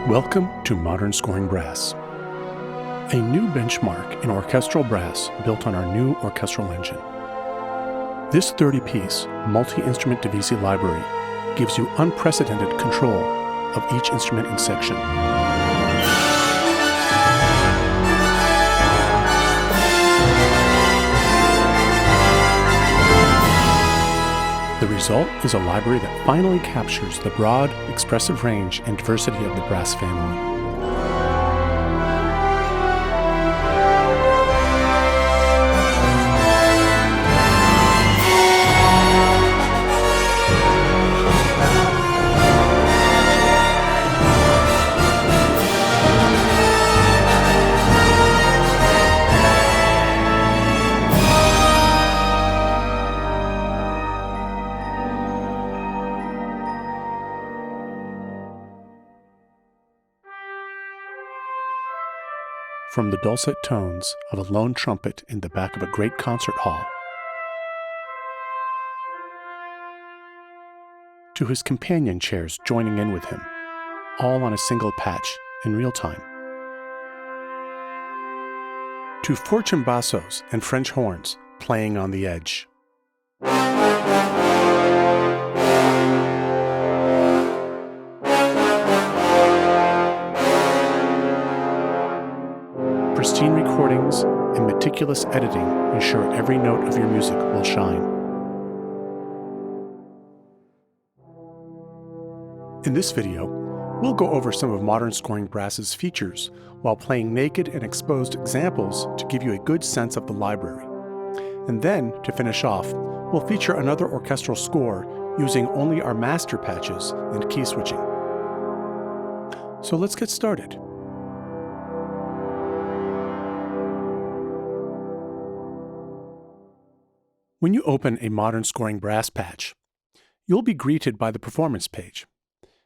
Welcome to Modern Scoring Brass, a new benchmark in orchestral brass built on our new orchestral engine. This 30-piece multi-instrument divisi library gives you unprecedented control of each instrument and section. The result is a library that finally captures the broad, expressive range and diversity of the brass family. From the dulcet tones of a lone trumpet in the back of a great concert hall, to his companion chairs joining in with him, all on a single patch in real time, to fortune bassos and French horns playing on the edge. Pristine recordings and meticulous editing ensure every note of your music will shine. In this video, we'll go over some of Modern Scoring Brass's features while playing naked and exposed examples to give you a good sense of the library. And then, to finish off, we'll feature another orchestral score using only our master patches and key switching. So let's get started. When you open a Modern Scoring Brass patch, you'll be greeted by the Performance page.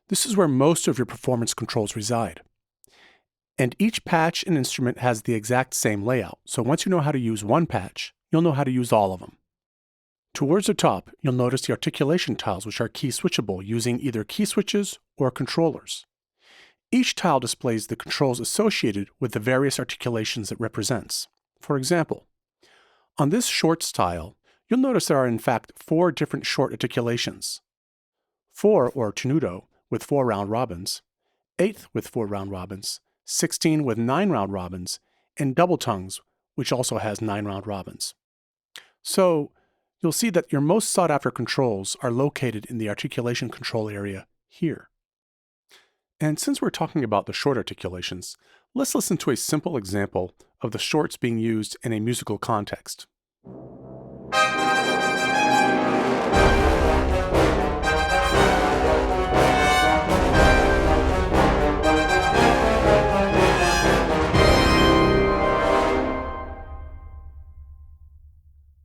This is where most of your performance controls reside. And each patch and instrument has the exact same layout, so once you know how to use one patch, you'll know how to use all of them. Towards the top, you'll notice the articulation tiles, which are key switchable using either key switches or controllers. Each tile displays the controls associated with the various articulations it represents. For example, on this shorts tile, you'll notice there are in fact 4 different short articulations. 4 or tenuto with 4 round robins, 8th with 4 round robins, 16 with 9 round robins, and double tongues, which also has 9 round robins. So you'll see that your most sought after controls are located in the articulation control area here. And since we're talking about the short articulations, let's listen to a simple example of the shorts being used in a musical context.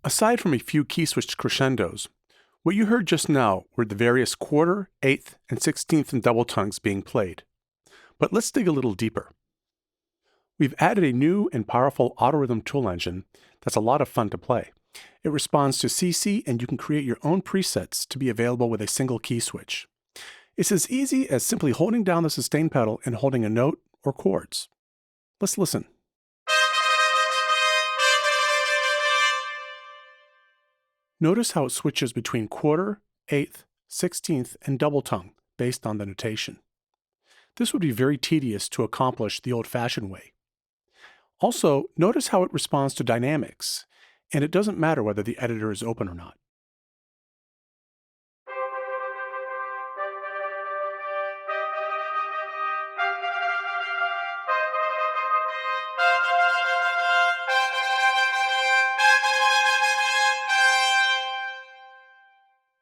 Aside from a few key-switched crescendos, what you heard just now were the various quarter, 8th, and 16th and double tongues being played. But let's dig a little deeper. We've added a new and powerful autorhythm tool engine that's a lot of fun to play. It responds to CC, and you can create your own presets to be available with a single key switch. It's as easy as simply holding down the sustain pedal and holding a note or chords. Let's listen. Notice how it switches between quarter, 8th, 16th, and double tongue based on the notation. This would be very tedious to accomplish the old-fashioned way. Also, notice how it responds to dynamics, and it doesn't matter whether the editor is open or not.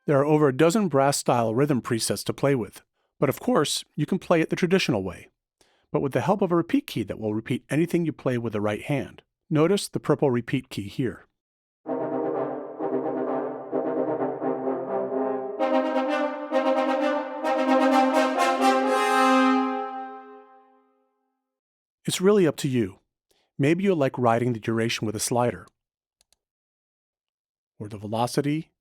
There are over a dozen brass-style rhythm presets to play with, but of course, you can play it the traditional way, but with the help of a repeat key that will repeat anything you play with the right hand. Notice the purple repeat key here. It's really up to you. Maybe you like riding the duration with a slider, or the velocity,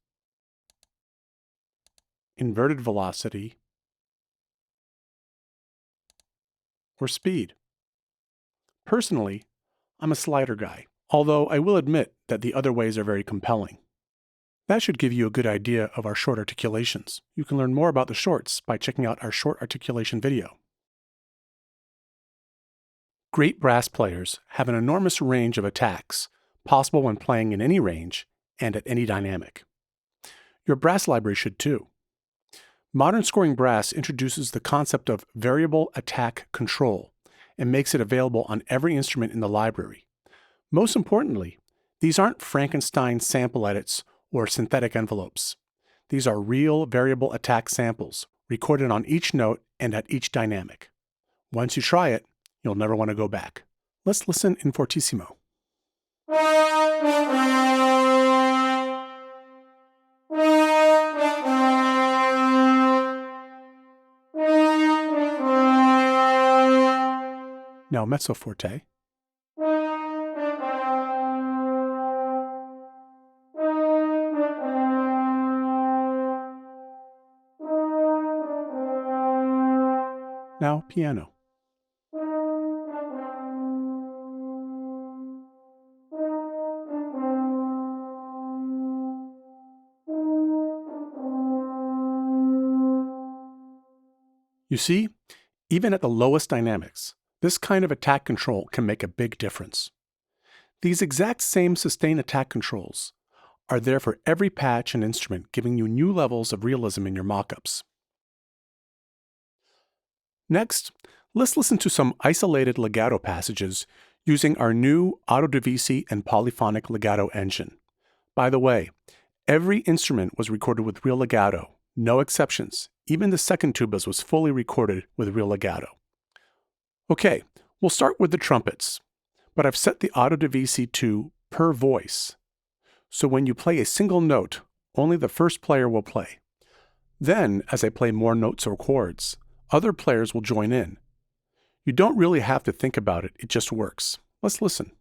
inverted velocity, or speed. Personally, I'm a slider guy, although I will admit that the other ways are very compelling. That should give you a good idea of our short articulations. You can learn more about the shorts by checking out our short articulation video. Great brass players have an enormous range of attacks, possible when playing in any range and at any dynamic. Your brass library should too. Modern scoring brass introduces the concept of variable attack control and makes it available on every instrument in the library. Most importantly, these aren't Frankenstein sample edits or synthetic envelopes. These are real variable attack samples, recorded on each note and at each dynamic. Once you try it, you'll never want to go back. Let's listen in fortissimo. Now mezzo forte. Now piano. You see, even at the lowest dynamics, this kind of attack control can make a big difference. These exact same sustained attack controls are there for every patch and instrument, giving you new levels of realism in your mockups. Next, let's listen to some isolated legato passages using our new auto-divisi and polyphonic legato engine. By the way, every instrument was recorded with real legato, no exceptions. Even the second tubas was fully recorded with real legato. Okay, we'll start with the trumpets, but I've set the auto-divisi to per voice. So when you play a single note, only the first player will play. Then, as I play more notes or chords, other players will join in. You don't really have to think about it, it just works. Let's listen.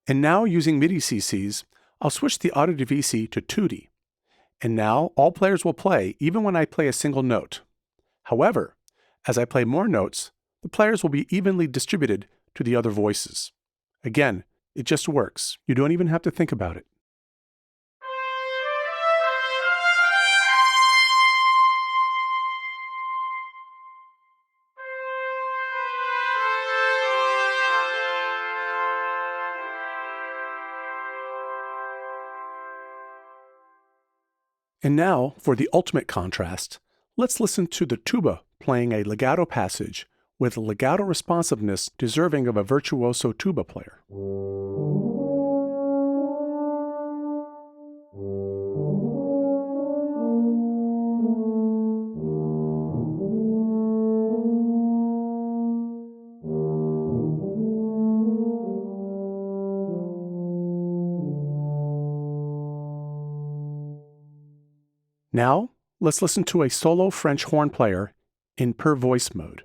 And now, using MIDI CCs, I'll switch the auto-divisi to tutti. And now, all players will play even when I play a single note. However, as I play more notes, the players will be evenly distributed to the other voices. Again, it just works. You don't even have to think about it. And now, for the ultimate contrast, let's listen to the tuba playing a legato passage with legato responsiveness deserving of a virtuoso tuba player. Now, let's listen to a solo French horn player in per voice mode.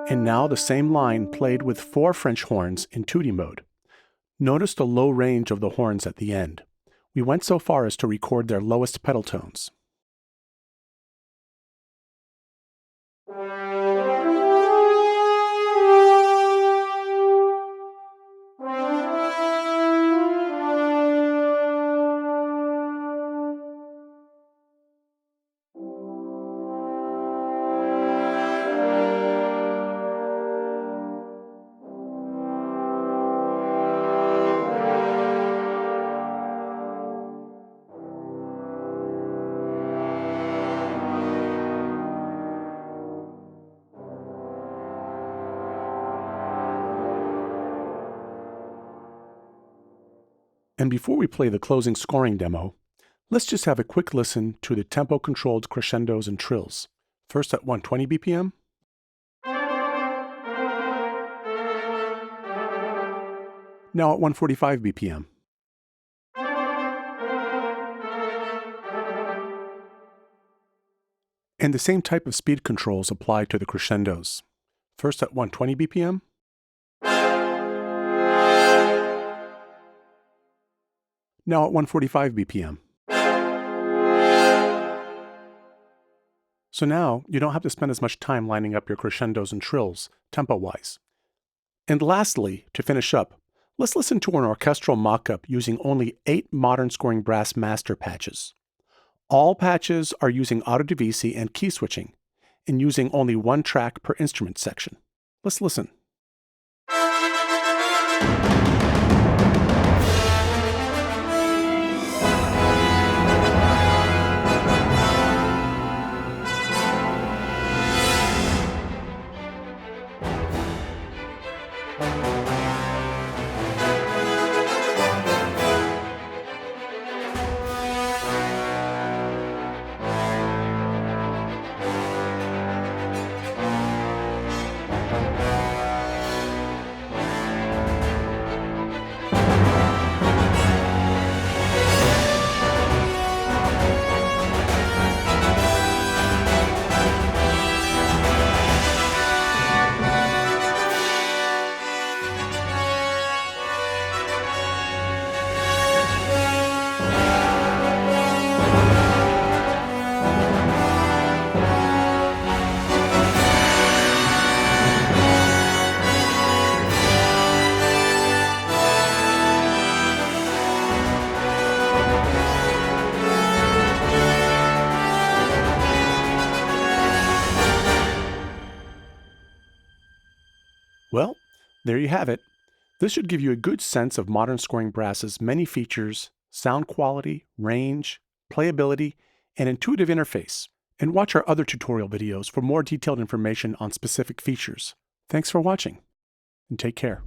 And now the same line played with 4 French horns in tutti mode. Notice the low range of the horns at the end. We went so far as to record their lowest pedal tones. And before we play the closing scoring demo, Let's just have a quick listen to the tempo-controlled crescendos and trills. First at 120 BPM. Now at 145 BPM. And the same type of speed controls apply to the crescendos. First at 120 BPM. Now at 145 BPM. So now you don't have to spend as much time lining up your crescendos and trills, tempo-wise. And lastly, to finish up, let's listen to an orchestral mock-up using only 8 modern scoring brass master patches. All patches are using auto divisi and key switching, and using only 1 track per instrument section. Let's listen. Well, there you have it. This should give you a good sense of modern scoring brass's many features, sound quality, range, playability, and intuitive interface. And watch our other tutorial videos for more detailed information on specific features. Thanks for watching, and take care.